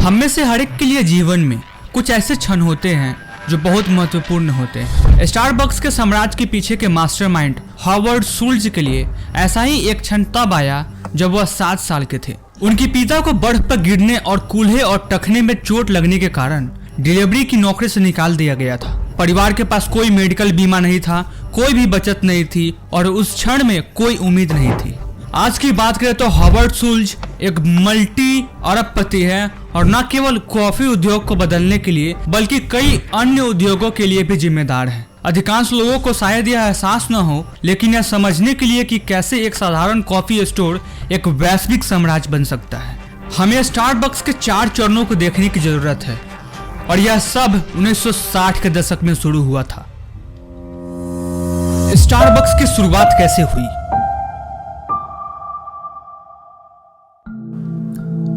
हम में से हर एक के लिए जीवन में कुछ ऐसे क्षण होते हैं जो बहुत महत्वपूर्ण होते हैं। स्टारबक्स के साम्राज्य के पीछे के मास्टरमाइंड हॉवर्ड शुल्ट्ज के लिए ऐसा ही एक क्षण तब आया जब वह 7 साल के थे। उनके पिता को बर्फ पर गिरने और कूल्हे और टखने में चोट लगने के कारण डिलीवरी की नौकरी से निकाल दिया गया था। परिवार के पास कोई मेडिकल बीमा नहीं था, कोई भी बचत नहीं थी और उस क्षण में कोई उम्मीद नहीं थी। आज की बात करें तो हॉवर्ड शुल्ट्ज एक मल्टी अरबपति है और न केवल कॉफी उद्योग को बदलने के लिए बल्कि कई अन्य उद्योगों के लिए भी जिम्मेदार है। अधिकांश लोगों को शायद यह एहसास न हो, लेकिन यह समझने के लिए कि कैसे एक साधारण कॉफी स्टोर एक वैश्विक साम्राज्य बन सकता है, हमें स्टारबक्स के 4 चरणों को देखने की जरूरत है और यह सब 1960 के दशक में शुरू हुआ था। स्टारबक्स की शुरुआत कैसे हुई?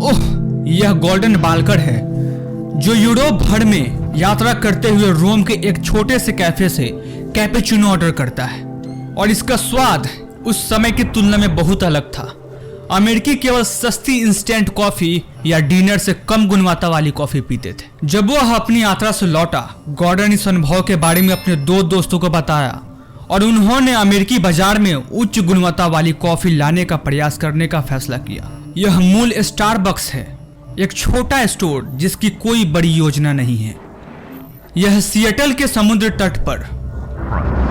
ओह, यह गोल्डन बालकर है जो यूरोप भर में यात्रा करते हुए रोम के एक छोटे से कैफे से कैपेचिनो ऑर्डर करता है और इसका स्वाद उस समय की तुलना में बहुत अलग था। अमेरिकी केवल सस्ती इंस्टेंट कॉफी या डिनर से कम गुणवत्ता वाली कॉफी पीते थे। जब वह अपनी यात्रा से लौटा, गॉर्डन इस अनुभव के बारे में अपने 2 दोस्तों को बताया और उन्होंने अमेरिकी बाजार में उच्च गुणवत्ता वाली कॉफी लाने का प्रयास करने का फैसला किया। यह मूल स्टारबक्स है, एक छोटा स्टोर जिसकी कोई बड़ी योजना नहीं है। यह सिएटल के समुद्र तट पर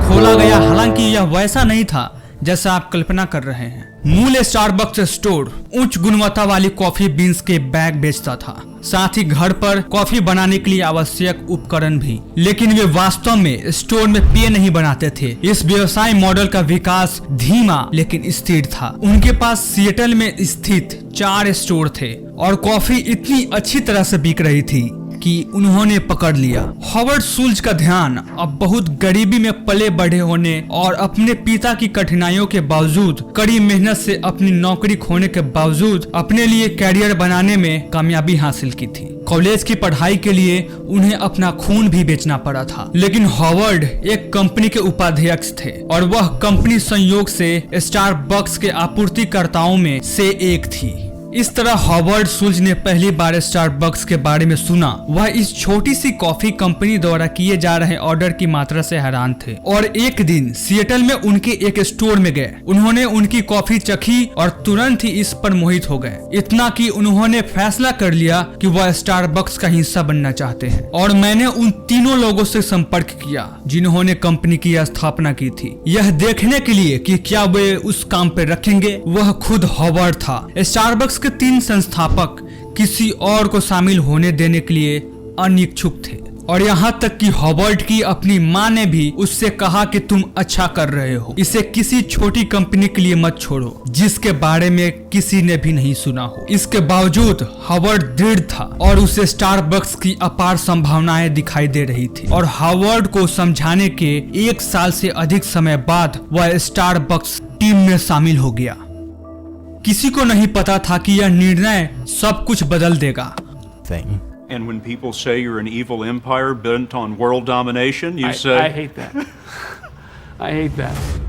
खोला गया, हालांकि यह वैसा नहीं था जैसा आप कल्पना कर रहे हैं। मूल स्टारबक्स स्टोर उच्च गुणवत्ता वाली कॉफी बीन्स के बैग बेचता था, साथ ही घर पर कॉफी बनाने के लिए आवश्यक उपकरण भी, लेकिन वे वास्तव में स्टोर में पेय नहीं बनाते थे। इस व्यवसाय मॉडल का विकास धीमा लेकिन स्थिर था। उनके पास सिएटल में स्थित 4 स्टोर थे और कॉफी इतनी अच्छी तरह से बिक रही थी कि उन्होंने पकड़ लिया। हॉवर्ड शुल्ट्ज का ध्यान अब बहुत गरीबी में पले बढ़े होने और अपने पिता की कठिनाइयों के बावजूद, कड़ी मेहनत से अपनी नौकरी खोने के बावजूद अपने लिए कैरियर बनाने में कामयाबी हासिल की थी। कॉलेज की पढ़ाई के लिए उन्हें अपना खून भी बेचना पड़ा था, लेकिन हॉवर्ड एक कंपनी के उपाध्यक्ष थे और वह कंपनी संयोग से स्टारबक्स के आपूर्तिकर्ताओं में से एक थी। इस तरह हॉवर्ड शुल्ट्ज ने पहली बार स्टारबक्स के बारे में सुना। वह इस छोटी सी कॉफी कंपनी द्वारा किए जा रहे ऑर्डर की मात्रा से हैरान थे और एक दिन सिएटल में उनके एक स्टोर में गए। उन्होंने उनकी कॉफी चखी और तुरंत ही इस पर मोहित हो गए, इतना कि उन्होंने फैसला कर लिया कि वह स्टारबक्स का हिस्सा बनना चाहते हैं। और मैंने उन तीनों लोगों से संपर्क किया जिन्होंने कंपनी की स्थापना की थी, यह देखने के लिए कि क्या वे उस काम पे रखेंगे। वह खुद हॉवर्ड था। स्टारबक्स के 3 संस्थापक किसी और को शामिल होने देने के लिए अनिच्छुक थे और यहाँ तक कि हॉवर्ड की अपनी माँ ने भी उससे कहा कि तुम अच्छा कर रहे हो, इसे किसी छोटी कंपनी के लिए मत छोड़ो जिसके बारे में किसी ने भी नहीं सुना हो। इसके बावजूद हॉवर्ड दृढ़ था और उसे स्टारबक्स की अपार संभावनाएं दिखाई दे रही थी और हॉवर्ड को समझाने के 1 साल से अधिक समय बाद वह स्टारबक्स टीम में शामिल हो गया। किसी को नहीं पता था कि यह निर्णय सब कुछ बदल देगा। And when people say you're an evil empire bent on world domination, you say I hate that. I hate that.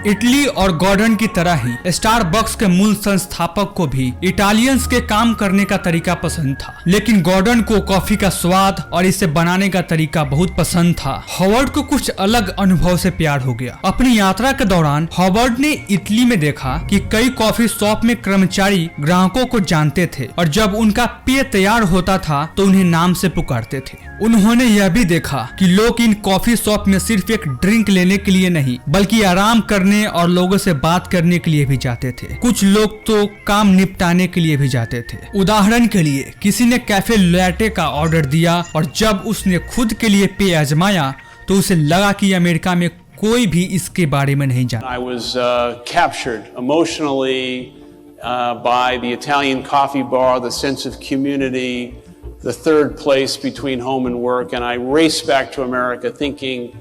Italy और गॉर्डन की तरह ही स्टारबक्स के मूल संस्थापक को भी इटालियंस के काम करने का तरीका पसंद था, लेकिन गॉर्डन को कॉफी का स्वाद और इसे बनाने का तरीका बहुत पसंद था। हॉवर्ड को कुछ अलग अनुभव से प्यार हो गया। अपनी यात्रा के दौरान हॉवर्ड ने इटली में देखा कि कई कॉफी शॉप में कर्मचारी ग्राहकों को जानते थे और जब उनका पेय तैयार होता था तो उन्हें नाम से पुकारते थे। उन्होंने यह भी देखा कि लोग इन कॉफी शॉप में सिर्फ एक ड्रिंक लेने के लिए नहीं बल्कि आराम करने और लोगों से बात करने के लिए भी जाते थे। कुछ लोग तो काम निपटाने के लिए भी जाते थे। उदाहरण के लिए किसी ने कैफे लैटे का ऑर्डर दिया और जब उसने खुद के लिए पेय आजमाया तो उसे लगा कि अमेरिका में कोई भी इसके बारे में नहीं जानता। I was captured emotionally by the Italian coffee bar, the sense of community, the third place between home and work, and I raced back to America thinking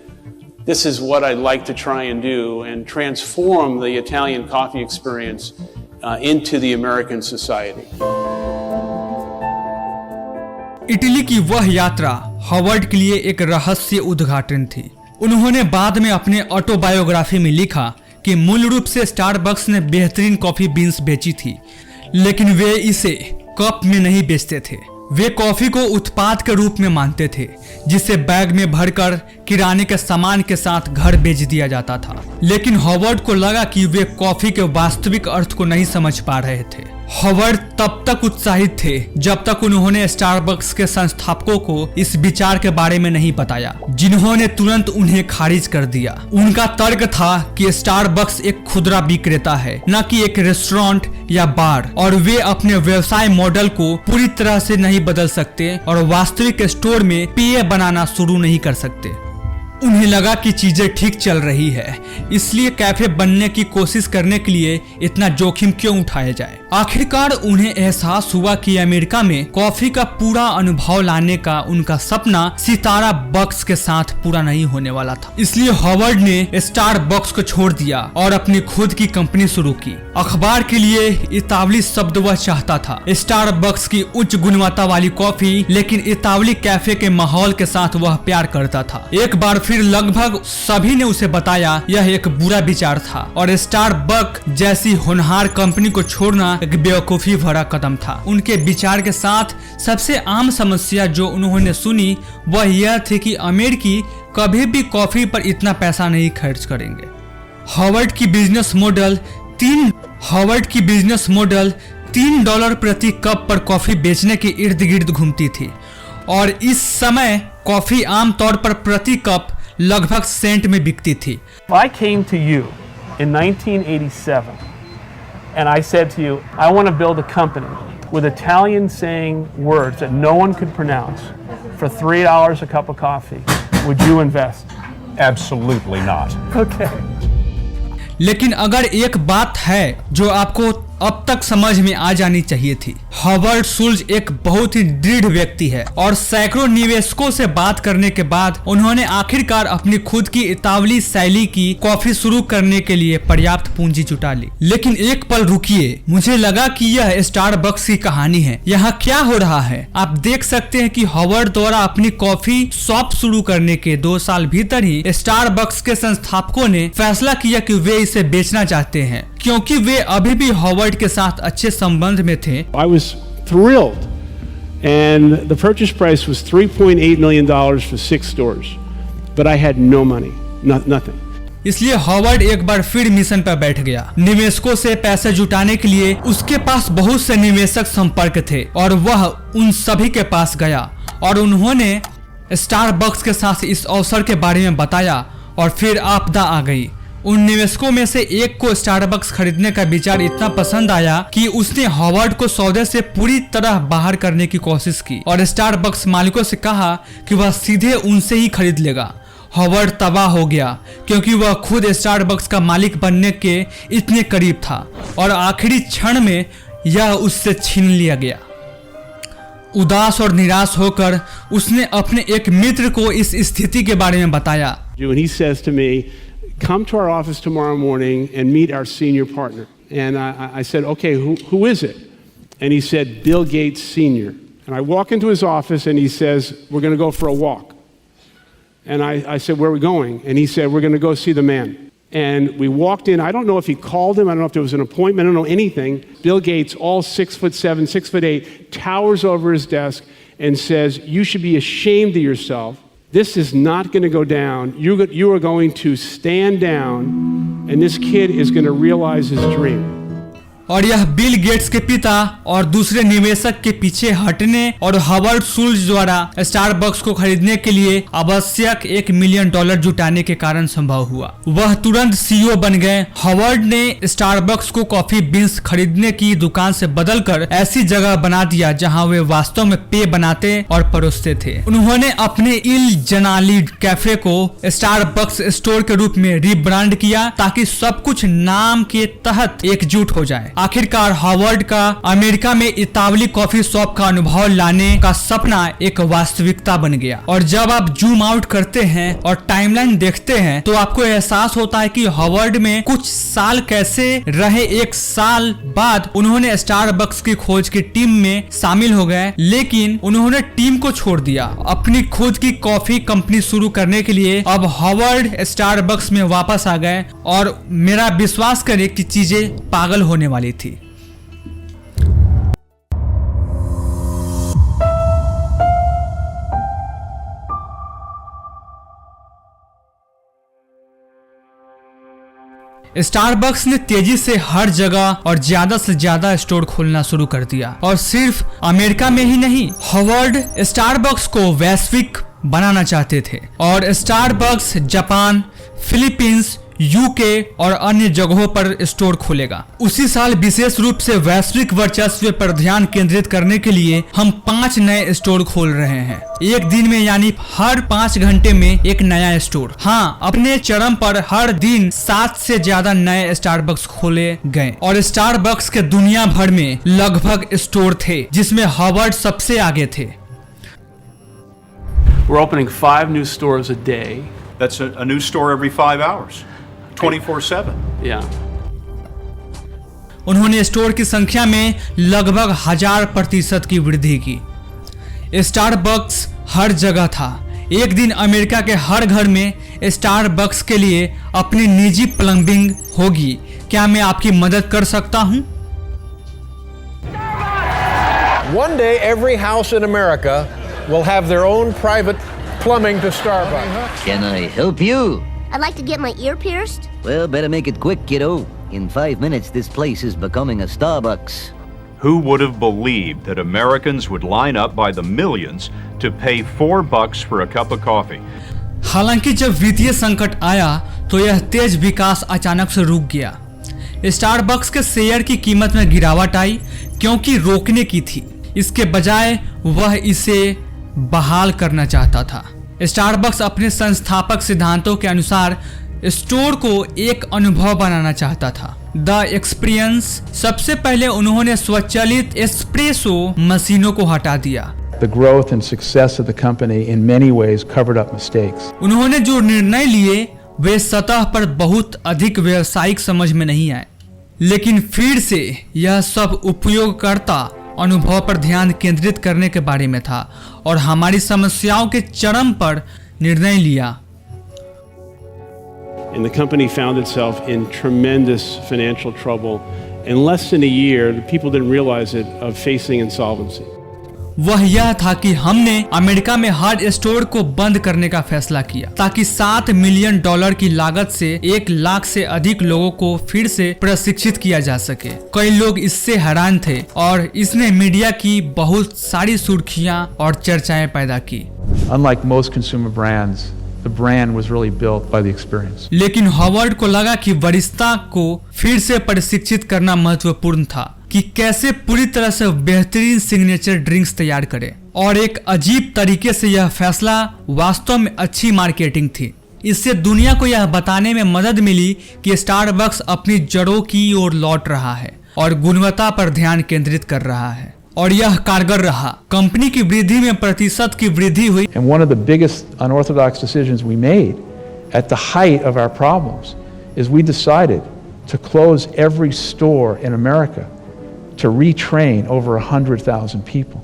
this is what I'd like to try and do and transform the Italian coffee experience into the American society. Italy की वह यात्रा Howard के लिए एक रहस्य उद्घाटन थी। उन्होंने बाद में अपने ऑटोबायोग्राफी में लिखा कि मूल रूप से स्टारबक्स ने बेहतरीन कॉफी बीन्स बेची थी, लेकिन वे इसे कप में नहीं बेचते थे। वे कॉफी को उत्पाद के रूप में मानते थे, जिसे बैग में भरकर किराने के सामान के साथ घर भेज दिया जाता था। लेकिन हॉवर्ड को लगा कि वे कॉफी के वास्तविक अर्थ को नहीं समझ पा रहे थे। हॉवर्ड तब तक उत्साहित थे जब तक उन्होंने स्टारबक्स के संस्थापकों को इस विचार के बारे में नहीं बताया, जिन्होंने तुरंत उन्हें खारिज कर दिया। उनका तर्क था कि स्टारबक्स एक खुदरा विक्रेता है, न कि एक रेस्टोरेंट या बार, और वे अपने व्यवसाय मॉडल को पूरी तरह से नहीं बदल सकते और वास्तविक स्टोर में पेय बनाना शुरू नहीं कर सकते। उन्हें लगा कि चीजें ठीक चल रही है, इसलिए कैफे बनने की कोशिश करने के लिए इतना जोखिम क्यों उठाया जाए। आखिरकार उन्हें एहसास हुआ कि अमेरिका में कॉफी का पूरा अनुभव लाने का उनका सपना सितारा बक्स के साथ पूरा नहीं होने वाला था। इसलिए हॉवर्ड ने स्टारबक्स को छोड़ दिया और अपनी खुद की कंपनी शुरू की। अखबार के लिए इतावली शब्द वह चाहता था, स्टारबक्स की उच्च गुणवत्ता वाली कॉफी, लेकिन इतावली कैफे के माहौल के साथ वह प्यार करता था। एक बार फिर लगभग सभी ने उसे बताया यह एक बुरा विचार था और स्टारबक जैसी होनहार कंपनी को छोड़ना एक बेवकूफी भरा कदम था। उनके विचार के साथ सबसे आम समस्या जो उन्होंने सुनी वह यह थी कि अमेरिकी कभी भी कॉफी पर इतना पैसा नहीं खर्च करेंगे। हॉवर्ड की बिजनेस मॉडल $3 प्रति कप पर कॉफी बेचने के इर्द गिर्द घूमती थी और इस समय कॉफी आमतौर पर प्रति कप लगभग सेंट में बिकती थी। I came to you in 1987 and I said to you, I want to build a company with Italian saying words that no one could pronounce for $3 a cup of coffee. Would you invest? Absolutely not. Okay. लेकिन अगर एक बात है जो आपको अब तक समझ में आ जानी चाहिए थी, हॉवर्ड शुल्ज एक बहुत ही दृढ़ व्यक्ति है और सैकड़ों निवेशकों से बात करने के बाद उन्होंने आखिरकार अपनी खुद की इतावली शैली की कॉफी शुरू करने के लिए पर्याप्त पूंजी जुटा ली। लेकिन एक पल रुकिए, मुझे लगा कि यह स्टारबक्स की कहानी है। यहाँ क्या हो रहा है? आप देख सकते हैं कि हॉवर्ड द्वारा अपनी कॉफी शॉप शुरू करने के 2 साल भीतर ही स्टारबक्स के संस्थापकों ने फैसला किया कि वे इसे बेचना चाहते हैं, क्योंकि वे अभी भी हॉवर्ड के साथ अच्छे संबंध में थे। I was thrilled, and the purchase price was $3.8 million for 6 stores, but I had no money, nothing. इसलिए हॉवर्ड एक बार फिर मिशन पर बैठ गया। निवेशकों से पैसे जुटाने के लिए उसके पास बहुत से निवेशक संपर्क थे और वह उन सभी के पास गया और उन्होंने स्टारबक्स के साथ इस अवसर के बारे में बताया और फिर आपदा आ गई। उन निवेशकों में से एक को स्टारबक्स खरीदने का विचार इतना पसंद आया कि उसने हॉवर्ड को सौदे से पूरी तरह बाहर करने की कोशिश की और स्टारबक्स मालिकों से कहा कि वह सीधे उनसे ही खरीद लेगा। हॉवर्ड तबाह हो गया क्योंकि वह खुद स्टारबक्स का मालिक बनने के इतने करीब था और आखिरी क्षण में यह उससे छीन लिया गया। उदास और निराश होकर उसने अपने एक मित्र को इस स्थिति के बारे में बताया। And he says to me, come to our office tomorrow morning and meet our senior partner. And I said, okay, who is it? And he said, Bill Gates Sr. And I walk into his office and he says, we're going to go for a walk. And I said, where are we going? And he said, we're going to go see the man. And we walked in. I don't know if he called him. I don't know if there was an appointment. I don't know anything. Bill Gates, all 6'7", 6'8", towers over his desk and says, you should be ashamed of yourself. This is not going to go down. You are going to stand down, and this kid is going to realize his dream. और यह Bill Gates के पिता और दूसरे निवेशक के पीछे हटने और हॉवर्ड शुल्ज द्वारा स्टारबक्स को खरीदने के लिए आवश्यक $1 मिलियन जुटाने के कारण संभव हुआ। वह तुरंत सीईओ बन गए। हॉवर्ड ने स्टारबक्स को कॉफी बीन्स खरीदने की दुकान से बदलकर ऐसी जगह बना दिया जहां वे वास्तव में पेय बनाते और परोसते थे। उन्होंने अपने इल जनाली कैफे को स्टारबक्स स्टोर के रूप में रीब्रांड किया ताकि सब कुछ नाम के तहत एकजुट हो जाए। आखिरकार हार्वर्ड का अमेरिका में इतावली कॉफी शॉप का अनुभव लाने का सपना एक वास्तविकता बन गया। और जब आप जूम आउट करते हैं और टाइमलाइन देखते हैं तो आपको एहसास होता है कि हार्वर्ड में कुछ साल कैसे रहे। 1 साल बाद उन्होंने स्टारबक्स की खोज की टीम में शामिल हो गए, लेकिन उन्होंने टीम को छोड़ दिया। अपनी खुद की कॉफी कंपनी शुरू करने के लिए अब हार्वर्ड स्टारबक्स में वापस आ गए और मेरा विश्वास करें कि चीजें पागल होने वाली थी। स्टारबक्स ने तेजी से हर जगह और ज्यादा से ज्यादा स्टोर खोलना शुरू कर दिया और सिर्फ अमेरिका में ही नहीं, हार्वर्ड स्टारबक्स को वैश्विक बनाना चाहते थे और स्टारबक्स जापान, फिलीपींस, यूके और अन्य जगहों पर स्टोर खोलेगा। उसी साल विशेष रूप से वैश्विक वर्चस्व पर ध्यान केंद्रित करने के लिए हम 5 नए स्टोर खोल रहे हैं, एक दिन में, यानी हर 5 घंटे में एक नया स्टोर। हाँ, अपने चरम पर हर दिन 7 से ज्यादा नए स्टारबक्स खोले गए और स्टारबक्स के दुनिया भर में लगभग स्टोर थे जिसमें हार्वर्ड सबसे आगे थे। We're opening 5 new stores a day. That's a new store every 5 hours, 24/7. Yeah. उन्होंने स्टोर की संख्या में लगभग 1000% की वृद्धि की। स्टारबक्स हर जगह था। एक दिन अमेरिका के हर घर में स्टारबक्स के लिए अपनी निजी प्लम्बिंग होगी। क्या मैं आपकी मदद कर सकता हूं? One day, every house in America will have their own private plumbing to Starbucks. Can I help you? I'd like to get my ear pierced. Well, better make it quick, kiddo. In 5 minutes, this place is becoming a Starbucks. Who would have believed that Americans would line up by the millions to pay $4 for a cup of coffee? हालांकि जब वित्तीय संकट आया तो यह तेज विकास अचानक से रुक गया। स्टारबक्स के शेयर की कीमत में गिरावट आई क्योंकि रोकने की थी, इसके बजाय वह इसे बहाल करना चाहता था। स्टारबक्स अपने संस्थापक सिद्धांतों के अनुसार स्टोर को एक अनुभव बनाना चाहता था, द एक्सपीरियंस। सबसे पहले उन्होंने स्वचालित एस्प्रेसो मशीनों को हटा दिया। The growth and success of the company in many ways covered up mistakes. उन्होंने जो निर्णय लिए वे सतह पर बहुत अधिक व्यावसायिक समझ में नहीं आए, लेकिन फिर से यह सब उपयोगकर्ता अनुभव पर ध्यान केंद्रित करने के बारे में था और हमारी समस्याओं के चरम पर निर्णय लिया। And the company found itself in tremendous financial trouble. In less than a year, people didn't realize it, of facing insolvency. वह यह था कि हमने अमेरिका में हर स्टोर को बंद करने का फैसला किया ताकि $7 मिलियन की लागत से 1 लाख से अधिक लोगों को फिर से प्रशिक्षित किया जा सके। कई लोग इससे हैरान थे और इसने मीडिया की बहुत सारी सुर्खियां और चर्चाएं पैदा की। Unlike most consumer brands, the brand was really built by the experience. लेकिन हार्वर्ड को लगा कि वरिष्ठता को फिर से प्रशिक्षित करना महत्वपूर्ण था कि कैसे पूरी तरह से बेहतरीन सिग्नेचर ड्रिंक्स तैयार करें, और एक अजीब तरीके से यह फैसला वास्तव में अच्छी मार्केटिंग थी। इससे दुनिया को यह बताने में मदद मिली कि स्टारबक्स अपनी जड़ों की ओर लौट रहा है और गुणवत्ता पर ध्यान केंद्रित कर रहा है, और यह कारगर रहा। कंपनी की वृद्धि में प्रतिशत की वृद्धि हुई। And one of the biggest unorthodox decisions we made at the height of our problems is we decided to close every store in America to retrain over 100,000 people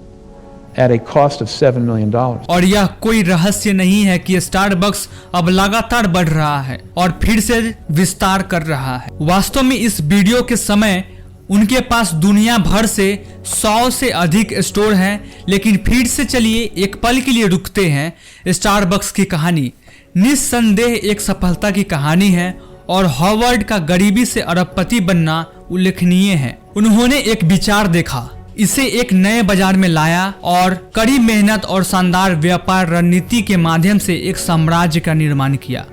at a cost of $7 million. और यह कोई रहस्य नहीं है कि Starbucks अब लगातार बढ़ रहा है और फिर से विस्तार कर रहा है। वास्तव में इस वीडियो के समय उनके पास दुनिया भर से 100 से अधिक स्टोर हैं, लेकिन फिर से चलिए एक पल के लिए रुकते हैं। स्टारबक्स की कहानी निस्संदेह एक सफलता की कहानी है और हार्वर्ड का गरीबी से अरबपति बनना उल्लेखनीय है। उन्होंने एक विचार देखा, इसे एक नए बाजार में लाया और कड़ी मेहनत और शानदार व्यापार रणनीति के माध्यम से एक साम्राज्य का निर्माण किया।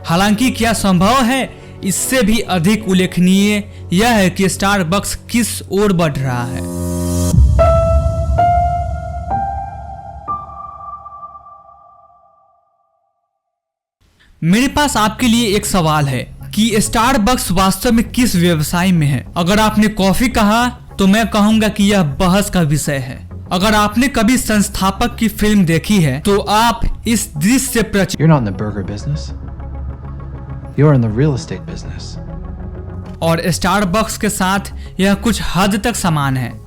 हालांकि क्या संभव है, इससे भी अधिक उल्लेखनीय यह है कि स्टारबक्स किस ओर बढ़ रहा है। मेरे पास आपके लिए एक सवाल है, कि स्टारबक्स वास्तव में किस व्यवसाय में है। अगर आपने कॉफी कहा तो मैं कहूंगा कि यह बहस का विषय है। अगर आपने कभी संस्थापक की फिल्म देखी है तो आप इस दृश्य से परिचित। You're not in the burger business. You're in the real estate business. और स्टारबक्स के साथ यह कुछ हद तक समान है।